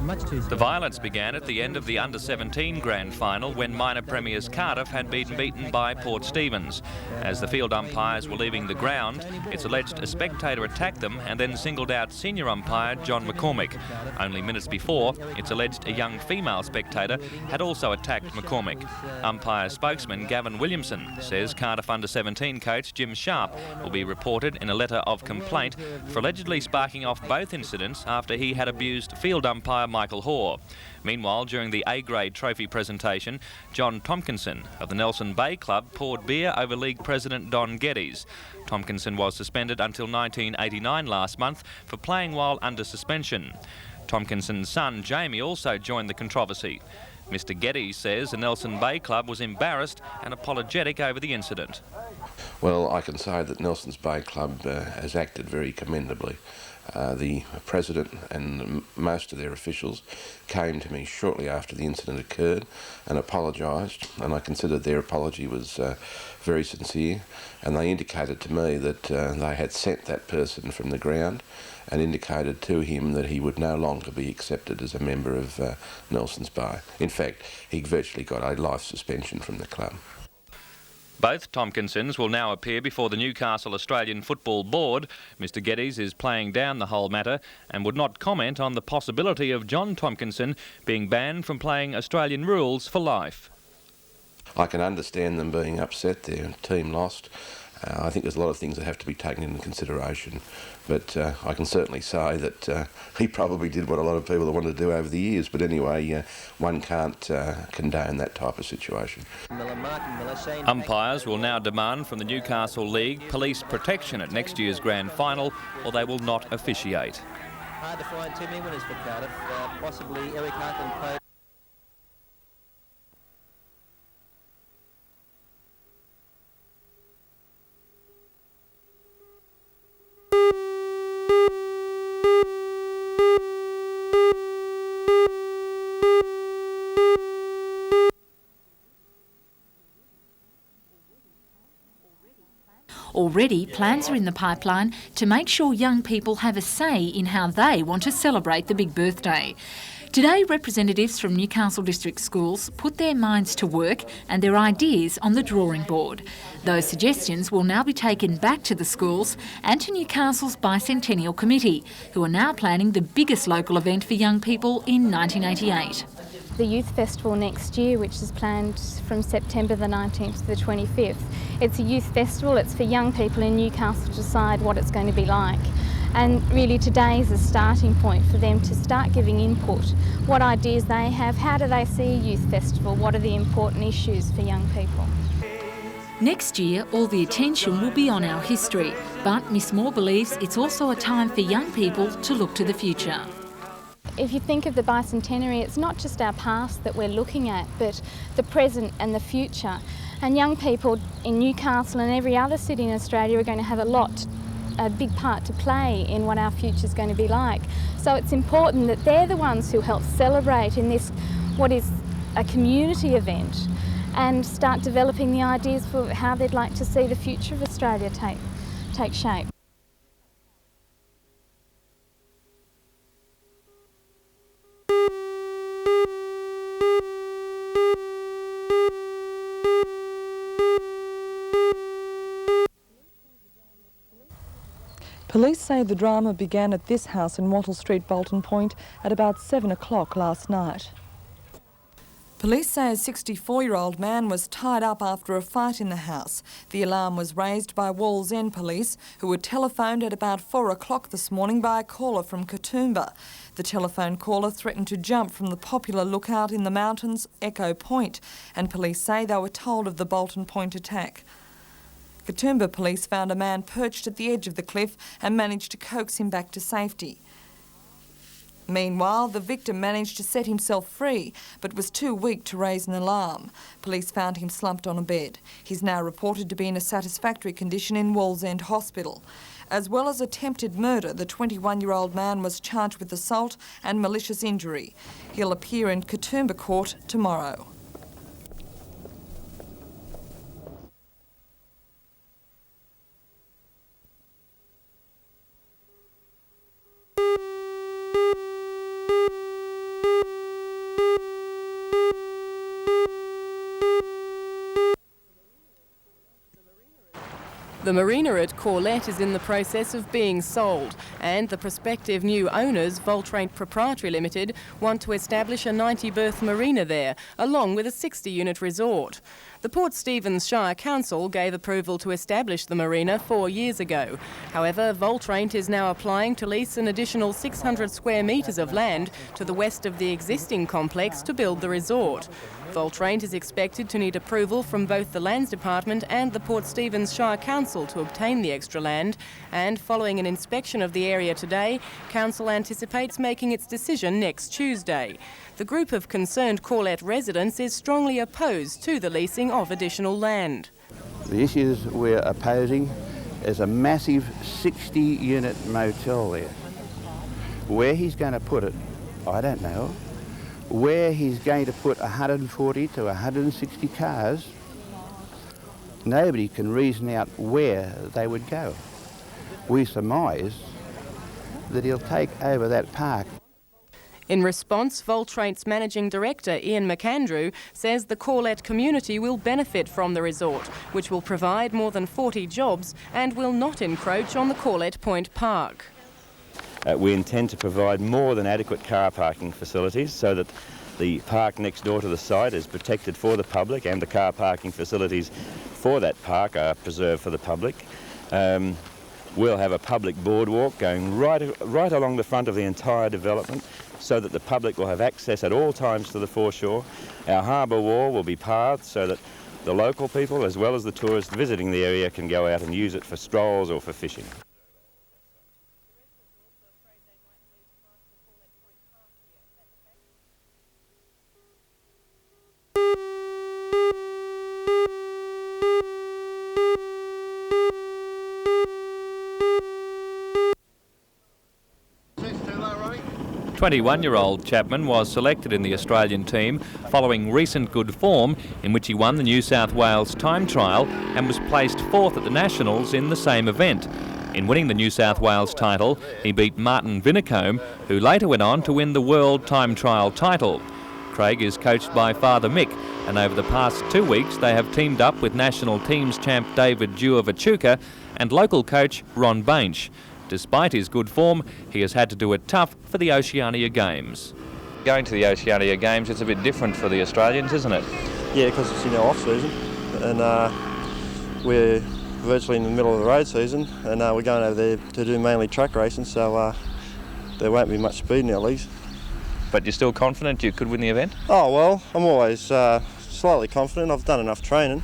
The violence began at the end of the Under-17 Grand Final when minor premiers Cardiff had been beaten by Port Stephens. As the field umpires were leaving the ground, it's alleged a spectator attacked them and then singled out senior umpire John McCormick. Only minutes before, it's alleged a young female spectator had also attacked McCormick. Umpire spokesman Gavin Williamson says Cardiff Under-17 coach Jim Sharp will be reported in a letter of complaint for allegedly sparking off both incidents after he had abused field umpire Michael Hoare. Meanwhile, during the A-grade trophy presentation, John Tompkinson of the Nelson Bay Club poured beer over league president Don Geddes. Tompkinson was suspended until 1989 last month for playing while under suspension. Tompkinson's son Jamie also joined the controversy. Mr Geddes says the Nelson Bay Club was embarrassed and apologetic over the incident. Well, I can say that Nelson's Bay Club has acted very commendably. The president and most of their officials came to me shortly after the incident occurred and apologised, and I considered their apology was very sincere, and they indicated to me that they had sent that person from the ground and indicated to him that he would no longer be accepted as a member of Nelson's Bay. In fact, he virtually got a life suspension from the club. Both Tompkinsons will now appear before the Newcastle Australian Football Board. Mr Geddes is playing down the whole matter and would not comment on the possibility of John Tompkinson being banned from playing Australian rules for life. I can understand them being upset. Their team lost. I think there's a lot of things that have to be taken into consideration, but I can certainly say that he probably did what a lot of people have wanted to do over the years, but anyway, one can't condone that type of situation. Umpires will now demand from the Newcastle League police protection at next year's Grand Final, or they will not officiate. Hard to find too many winners for Cardiff, possibly Eric Harkin. Already, plans are in the pipeline to make sure young people have a say in how they want to celebrate the big birthday. Today, representatives from Newcastle District Schools put their minds to work and their ideas on the drawing board. Those suggestions will now be taken back to the schools and to Newcastle's Bicentennial Committee, who are now planning the biggest local event for young people in 1988. The Youth Festival next year, which is planned from September the 19th to the 25th. It's a youth festival, it's for young people in Newcastle to decide what it's going to be like. And really today is a starting point for them to start giving input. What ideas they have, how do they see a youth festival, what are the important issues for young people. Next year, all the attention will be on our history, but Miss Moore believes it's also a time for young people to look to the future. If you think of the bicentenary, it's not just our past that we're looking at, but the present and the future. And young people in Newcastle and every other city in Australia are going to have a big part to play in what our future is going to be like. So it's important that they're the ones who help celebrate in this, what is a community event, and start developing the ideas for how they'd like to see the future of Australia take shape. Police say the drama began at this house in Wattle Street, Bolton Point at about 7 o'clock last night. Police say a 64-year-old man was tied up after a fight in the house. The alarm was raised by Wallsend police, who were telephoned at about 4 o'clock this morning by a caller from Katoomba. The telephone caller threatened to jump from the popular lookout in the mountains, Echo Point, and police say they were told of the Bolton Point attack. Katoomba police found a man perched at the edge of the cliff and managed to coax him back to safety. Meanwhile, the victim managed to set himself free, but was too weak to raise an alarm. Police found him slumped on a bed. He's now reported to be in a satisfactory condition in Wallsend Hospital. As well as attempted murder, the 21-year-old man was charged with assault and malicious injury. He'll appear in Katoomba Court tomorrow. The marina at Corlette is in the process of being sold, and the prospective new owners, Voltraint Proprietary Limited, want to establish a 90-berth marina there, along with a 60-unit resort. The Port Stephens Shire Council gave approval to establish the marina 4 years ago. However, Voltraint is now applying to lease an additional 600 square metres of land to the west of the existing complex to build the resort. Voltraint is expected to need approval from both the Lands Department and the Port Stephens Shire Council to obtain the extra land, and following an inspection of the area today, Council anticipates making its decision next Tuesday. The group of concerned Corlette residents is strongly opposed to the leasing of additional land. The issues we're opposing is a massive 60-unit motel there. Where he's going to put it, I don't know. Where he's going to put 140 to 160 cars, nobody can reason out where they would go. We surmise that he'll take over that park. In response, Voltraint's Managing Director, Ian McAndrew, says the Corlette community will benefit from the resort, which will provide more than 40 jobs and will not encroach on the Corlette Point Park. We intend to provide more than adequate car parking facilities so that the park next door to the site is protected for the public and the car parking facilities for that park are preserved for the public. We'll have a public boardwalk going right along the front of the entire development so that the public will have access at all times to the foreshore. Our harbour wall will be pathed so that the local people as well as the tourists visiting the area can go out and use it for strolls or for fishing. 21-year-old Chapman was selected in the Australian team following recent good form in which he won the New South Wales time trial and was placed fourth at the Nationals in the same event. In winning the New South Wales title, he beat Martin Vinicombe, who later went on to win the World Time Trial title. Craig is coached by Father Mick, and over the past 2 weeks they have teamed up with national teams champ David Dew of Echuca and local coach Ron Bainch. Despite his good form, he has had to do it tough for the Oceania Games. Going to the Oceania Games, it's a bit different for the Australians, isn't it? Yeah, because it's in our off-season, and we're virtually in the middle of the road season, and we're going over there to do mainly track racing, so there won't be much speed in our leagues. But you're still confident you could win the event? Oh, well, I'm always slightly confident. I've done enough training.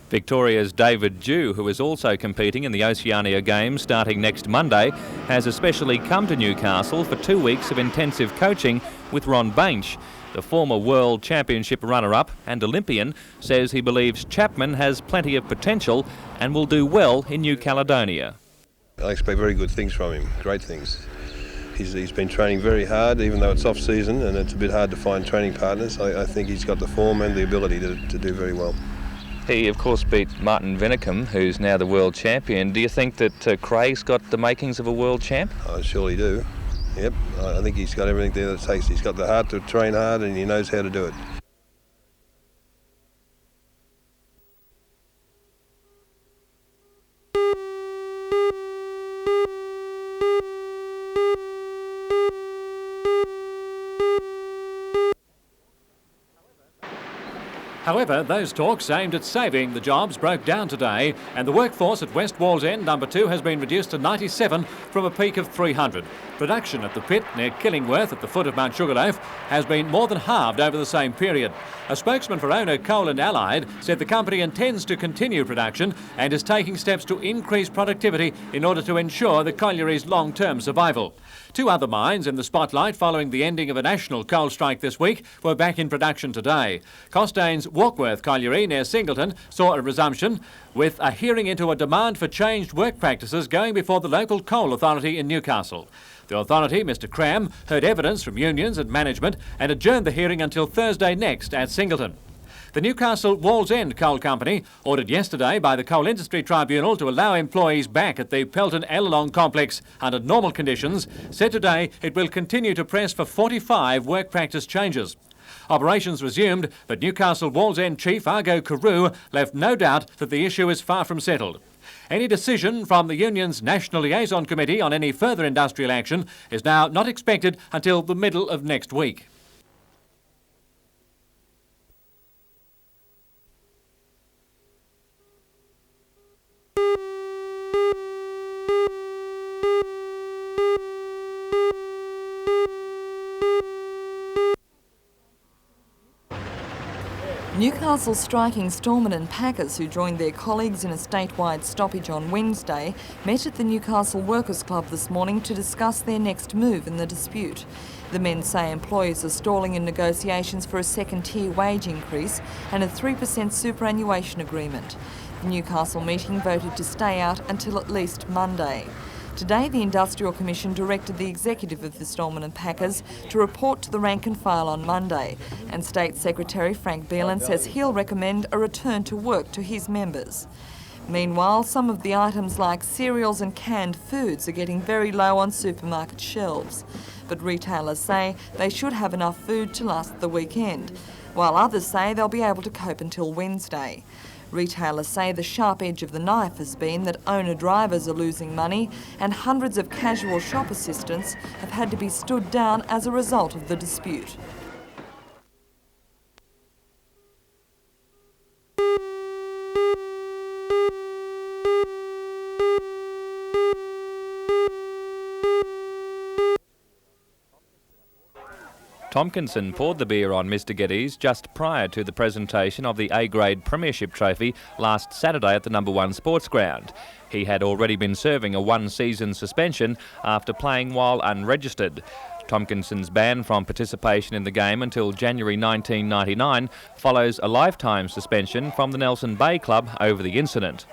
Victoria's David Dew, who is also competing in the Oceania Games starting next Monday, has especially come to Newcastle for 2 weeks of intensive coaching with Ron Bainch. The former World Championship runner-up and Olympian says he believes Chapman has plenty of potential and will do well in New Caledonia. I expect very good things from him, great things. He's been training very hard, even though it's off-season and it's a bit hard to find training partners. I think he's got the form and the ability to do very well. He, of course, beat Martin Vinicombe, who's now the world champion. Do you think that Craig's got the makings of a world champ? I surely do. Yep, I think he's got everything there that it takes. He's got the heart to train hard and he knows how to do it. However, those talks aimed at saving the jobs broke down today, and the workforce at West Wallsend number 2 has been reduced to 97 from a peak of 300. Production at the pit near Killingworth at the foot of Mount Sugarloaf has been more than halved over the same period. A spokesman for owner Coal and Allied said the company intends to continue production and is taking steps to increase productivity in order to ensure the colliery's long-term survival. 2 other mines in the spotlight following the ending of a national coal strike this week were back in production today. Costain's Walkworth colliery near Singleton saw a resumption, with a hearing into a demand for changed work practices going before the local coal authority in Newcastle. The authority, Mr Cram, heard evidence from unions and management and adjourned the hearing until Thursday next at Singleton. The Newcastle Wallsend Coal Company, ordered yesterday by the Coal Industry Tribunal to allow employees back at the Pelton Ellalong complex under normal conditions, said today it will continue to press for 45 work practice changes. Operations resumed, but Newcastle Wallsend Chief Argo Carew left no doubt that the issue is far from settled. Any decision from the union's National Liaison Committee on any further industrial action is now not expected until the middle of next week. Newcastle striking Storemen and packers who joined their colleagues in a statewide stoppage on Wednesday met at the Newcastle Workers Club this morning to discuss their next move in the dispute. The men say employers are stalling in negotiations for a second-tier wage increase and a 3% superannuation agreement. The Newcastle meeting voted to stay out until at least Monday. Today, the Industrial Commission directed the executive of the Storemen and Packers to report to the rank and file on Monday, and State Secretary Frank Beelan says he'll recommend a return to work to his members. Meanwhile, some of the items like cereals and canned foods are getting very low on supermarket shelves, but retailers say they should have enough food to last the weekend, while others say they'll be able to cope until Wednesday. Retailers say the sharp edge of the knife has been that owner-drivers are losing money and hundreds of casual shop assistants have had to be stood down as a result of the dispute. Tompkinson poured the beer on Mr Geddes just prior to the presentation of the A-grade Premiership Trophy last Saturday at the No. 1 Sports Ground. He had already been serving a one-season suspension after playing while unregistered. Tompkinson's ban from participation in the game until January 1999 follows a lifetime suspension from the Nelson Bay Club over the incident.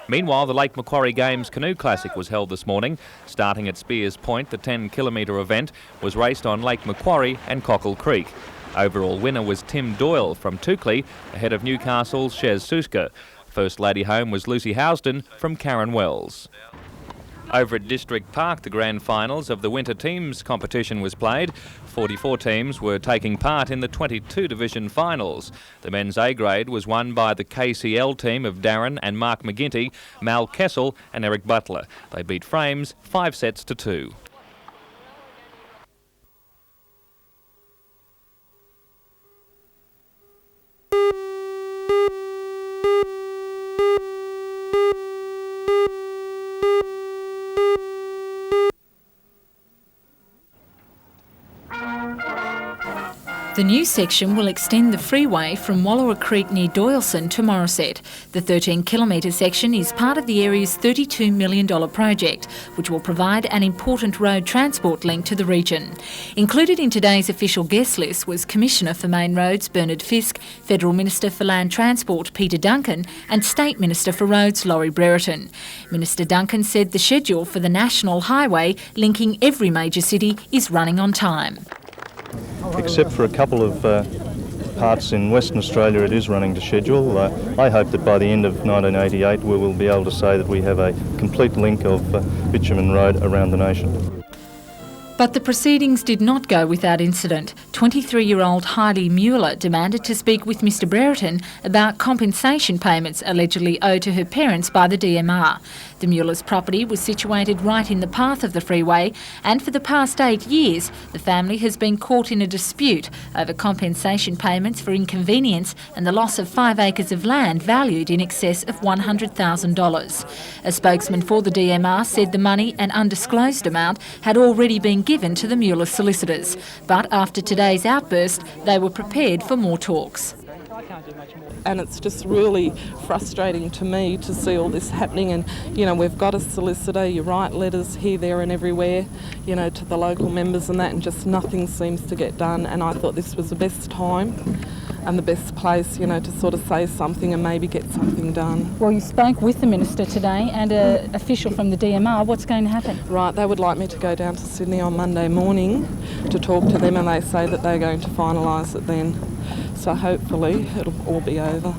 Meanwhile, the Lake Macquarie Games Canoe Classic was held this morning. Starting at Spears Point, the 10-kilometre event was raced on Lake Macquarie and Cockle Creek. Overall winner was Tim Doyle from Toukley, ahead of Newcastle's Shez Suska. First lady home was Lucy Housden from Karen Wells. Over at District Park, the grand finals of the winter teams competition was played. 44 teams were taking part in the 22 division finals. The men's A grade was won by the KCL team of Darren and Mark McGinty, Mal Kessel and Eric Butler. They beat Frames 5-2. The new section will extend the freeway from Wallowa Creek near Doyleson to Morisset. The 13-kilometre section is part of the area's $32 million project, which will provide an important road transport link to the region. Included in today's official guest list was Commissioner for Main Roads Bernard Fisk, Federal Minister for Land Transport Peter Duncan and State Minister for Roads Laurie Brereton. Minister Duncan said the schedule for the national highway linking every major city is running on time. Except for a couple of parts in Western Australia, it is running to schedule. I hope that by the end of 1988 we will be able to say that we have a complete link of bitumen road around the nation. But the proceedings did not go without incident. 23-year-old Heidi Mueller demanded to speak with Mr Brereton about compensation payments allegedly owed to her parents by the DMR. The Mueller's property was situated right in the path of the freeway, and for the past 8 years, the family has been caught in a dispute over compensation payments for inconvenience and the loss of 5 acres of land valued in excess of $100,000. A spokesman for the DMR said the money, an undisclosed amount, had already been given to the Mueller solicitors, but after today's outburst, they were prepared for more talks. And it's just really frustrating to me to see all this happening. And, you know, we've got a solicitor, you write letters here, there and everywhere, you know, to the local members and that, and just nothing seems to get done. And I thought this was the best time and the best place, you know, to sort of say something and maybe get something done. Well, you spoke with the Minister today and an official from the DMR. What's going to happen? Right, they would like me to go down to Sydney on Monday morning to talk to them, and they say that they're going to finalise it then. So hopefully it'll all be over.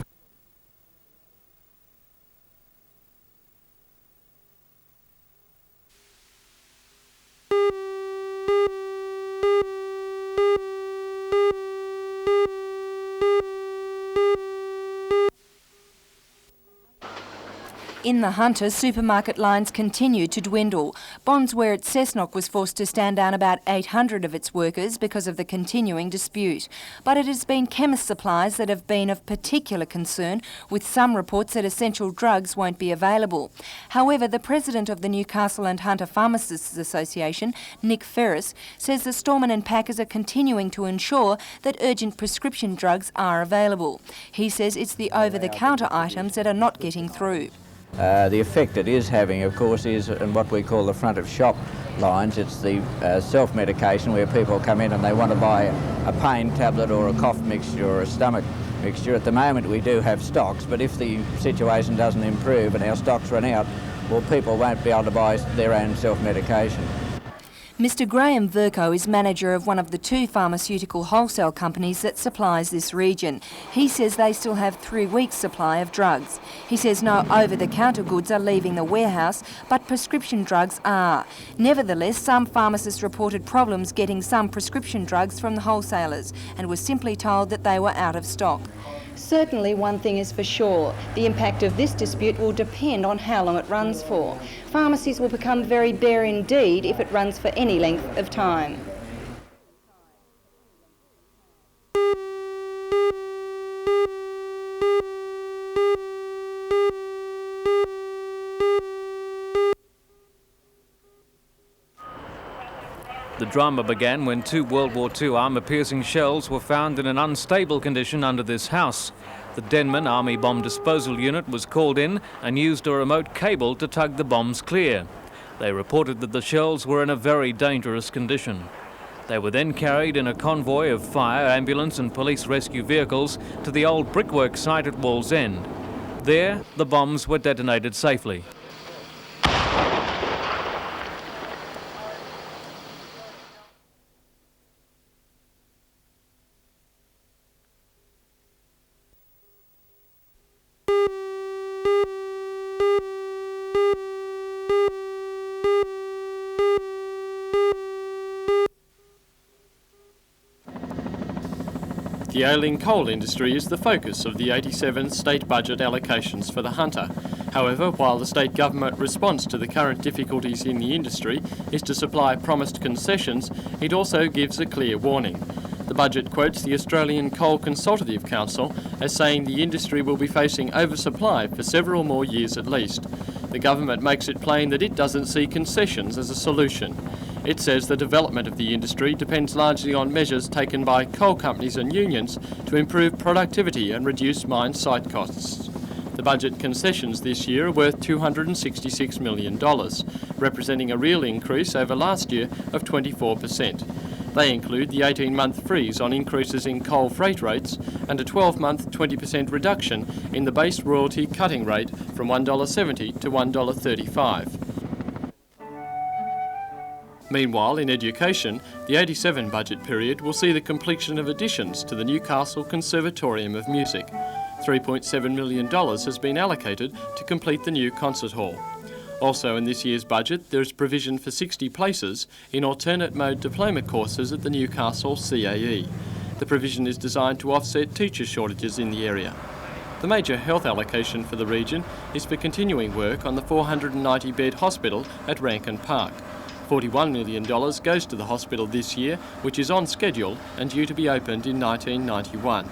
In the Hunter, supermarket lines continued to dwindle. Bondsware at Cessnock was forced to stand down about 800 of its workers because of the continuing dispute. But it has been chemist supplies that have been of particular concern, with some reports that essential drugs won't be available. However, the president of the Newcastle and Hunter Pharmacists Association, Nick Ferris, says the Storemen and Packers are continuing to ensure that urgent prescription drugs are available. He says it's the over-the-counter items that are not getting through. The effect it is having, of course, is in what we call the front of shop lines. It's the self-medication where people come in and they want to buy a pain tablet or a cough mixture or a stomach mixture. At the moment we do have stocks, but if the situation doesn't improve and our stocks run out, well, people won't be able to buy their own self-medication. Mr Graham Verco is manager of one of the 2 pharmaceutical wholesale companies that supplies this region. He says they still have 3 weeks' supply of drugs. He says no over-the-counter goods are leaving the warehouse, but prescription drugs are. Nevertheless, some pharmacists reported problems getting some prescription drugs from the wholesalers and were simply told that they were out of stock. Certainly one thing is for sure, the impact of this dispute will depend on how long it runs for. Pharmacies will become very bare indeed if it runs for any length of time. The drama began when 2 World War II armour-piercing shells were found in an unstable condition under this house. The Denman Army Bomb Disposal Unit was called in and used a remote cable to tug the bombs clear. They reported that the shells were in a very dangerous condition. They were then carried in a convoy of fire, ambulance and police rescue vehicles to the old brickwork site at Wallsend. There, the bombs were detonated safely. The ailing coal industry is the focus of the 87 state budget allocations for the Hunter. However, while the state government response to the current difficulties in the industry is to supply promised concessions, it also gives a clear warning. The budget quotes the Australian Coal Consultative Council as saying the industry will be facing oversupply for several more years at least. The government makes it plain that it doesn't see concessions as a solution. It says the development of the industry depends largely on measures taken by coal companies and unions to improve productivity and reduce mine site costs. The budget concessions this year are worth $266 million, representing a real increase over last year of 24%. They include the 18-month freeze on increases in coal freight rates and a 12-month 20% reduction in the base royalty cutting rate from $1.70 to $1.35. Meanwhile, in education, the 87 budget period will see the completion of additions to the Newcastle Conservatorium of Music. $3.7 million has been allocated to complete the new concert hall. Also in this year's budget, there is provision for 60 places in alternate mode diploma courses at the Newcastle CAE. The provision is designed to offset teacher shortages in the area. The major health allocation for the region is for continuing work on the 490-bed hospital at Rankin Park. $41 million goes to the hospital this year, which is on schedule and due to be opened in 1991.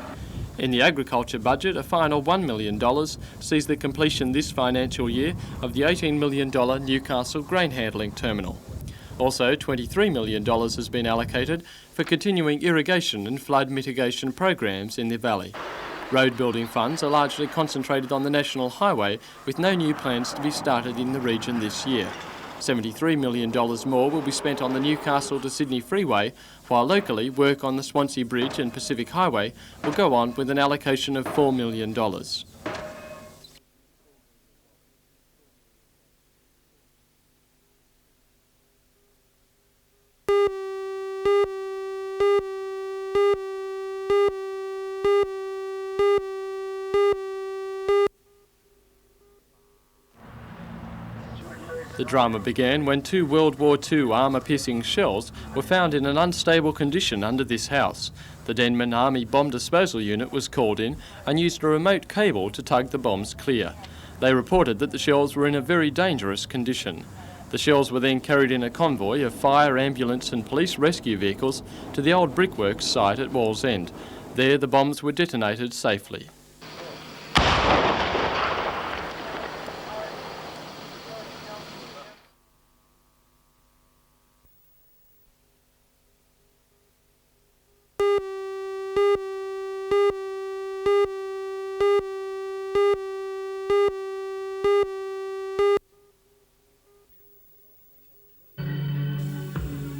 In the agriculture budget, a final $1 million sees the completion this financial year of the $18 million Newcastle grain handling terminal. Also, $23 million has been allocated for continuing irrigation and flood mitigation programs in the valley. Road building funds are largely concentrated on the National Highway, with no new plans to be started in the region this year. $73 million more will be spent on the Newcastle to Sydney Freeway, while locally work on the Swansea Bridge and Pacific Highway will go on with an allocation of $4 million. The drama began when 2 World War II armour-piercing shells were found in an unstable condition under this house. The Denman Army Bomb Disposal Unit was called in and used a remote cable to tug the bombs clear. they reported that the shells were in a very dangerous condition. The shells were then carried in a convoy of fire, ambulance and police rescue vehicles to the old brickworks site at Wallsend. There the bombs were detonated safely.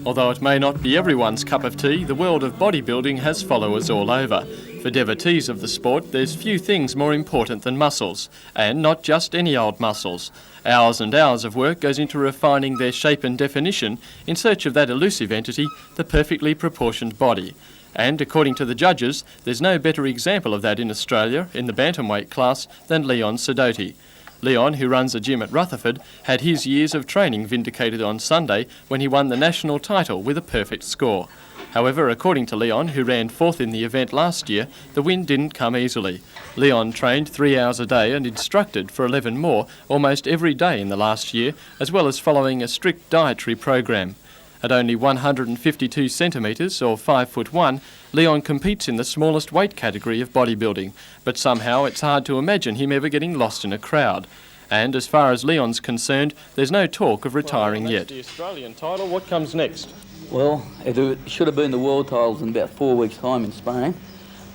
Although it may not be everyone's cup of tea, the world of bodybuilding has followers all over. For devotees of the sport, there's few things more important than muscles, and not just any old muscles. Hours and hours of work goes into refining their shape and definition in search of that elusive entity, the perfectly proportioned body. And according to the judges, there's no better example of that in Australia, in the bantamweight class, than Leon Siddoti. Leon, who runs a gym at Rutherford, had his years of training vindicated on Sunday when he won the national title with a perfect score. However, according to Leon, who ran fourth in the event last year, the win didn't come easily. Leon trained 3 hours a day and instructed for 11 more almost every day in the last year, as well as following a strict dietary program. At only 152 centimetres, or 5'1", Leon competes in the smallest weight category of bodybuilding, but somehow it's hard to imagine him ever getting lost in a crowd. And as far as Leon's concerned, there's no talk of retiring yet. The Australian title, what comes next? Well, it should have been the world titles in about 4 weeks' time in Spain,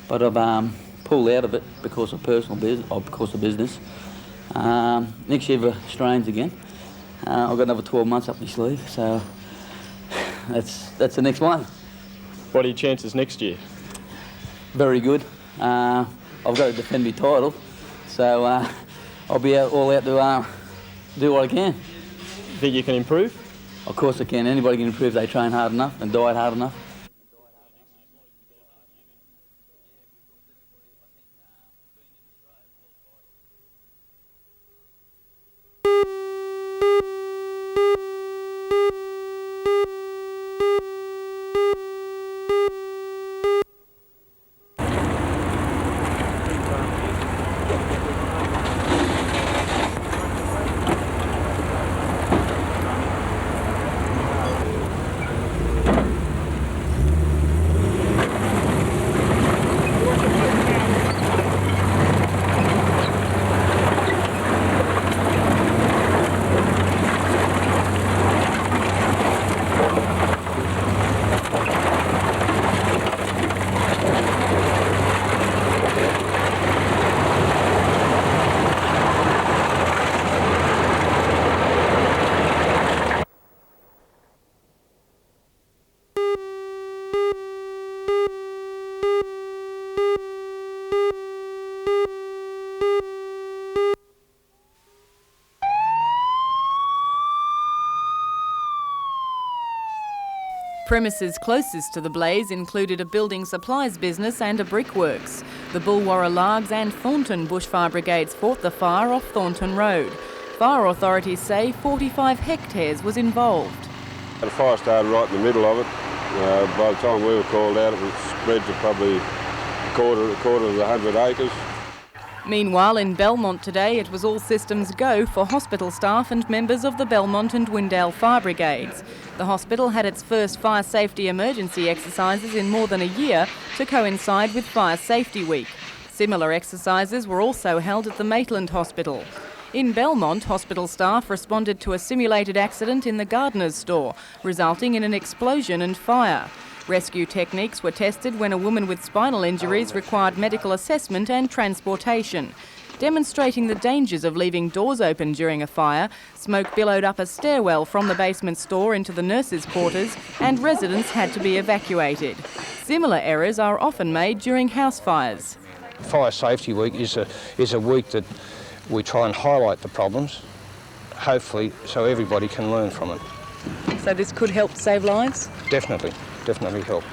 but I've pulled out of it because of because of business. Next year for Australians again. I've got another 12 months up my sleeve, so that's the next one. What are your chances next year? Very good. I've got to defend my title, so I'll be all out to do what I can. Think you can improve? Of course I can. Anybody can improve if they train hard enough and diet hard enough. Premises closest to the blaze included a building supplies business and a brickworks. The Bulwarra Largs and Thornton bushfire brigades fought the fire off Thornton Road. Fire authorities say 45 hectares was involved. The fire started right in the middle of it. By the time we were called out, it was spread to probably a quarter of 100 acres. Meanwhile, in Belmont today, it was all systems go for hospital staff and members of the Belmont and Windale fire brigades. The hospital had its first fire safety emergency exercises in more than a year to coincide with Fire Safety Week. Similar exercises were also held at the Maitland Hospital. In Belmont, hospital staff responded to a simulated accident in the gardener's store, resulting in an explosion and fire. Rescue techniques were tested when a woman with spinal injuries required medical assessment and transportation. Demonstrating the dangers of leaving doors open during a fire, smoke billowed up a stairwell from the basement store into the nurses' quarters and residents had to be evacuated. Similar errors are often made during house fires. Fire Safety Week is a week that we try and highlight the problems, hopefully so everybody can learn from it. So this could help save lives? Definitely help.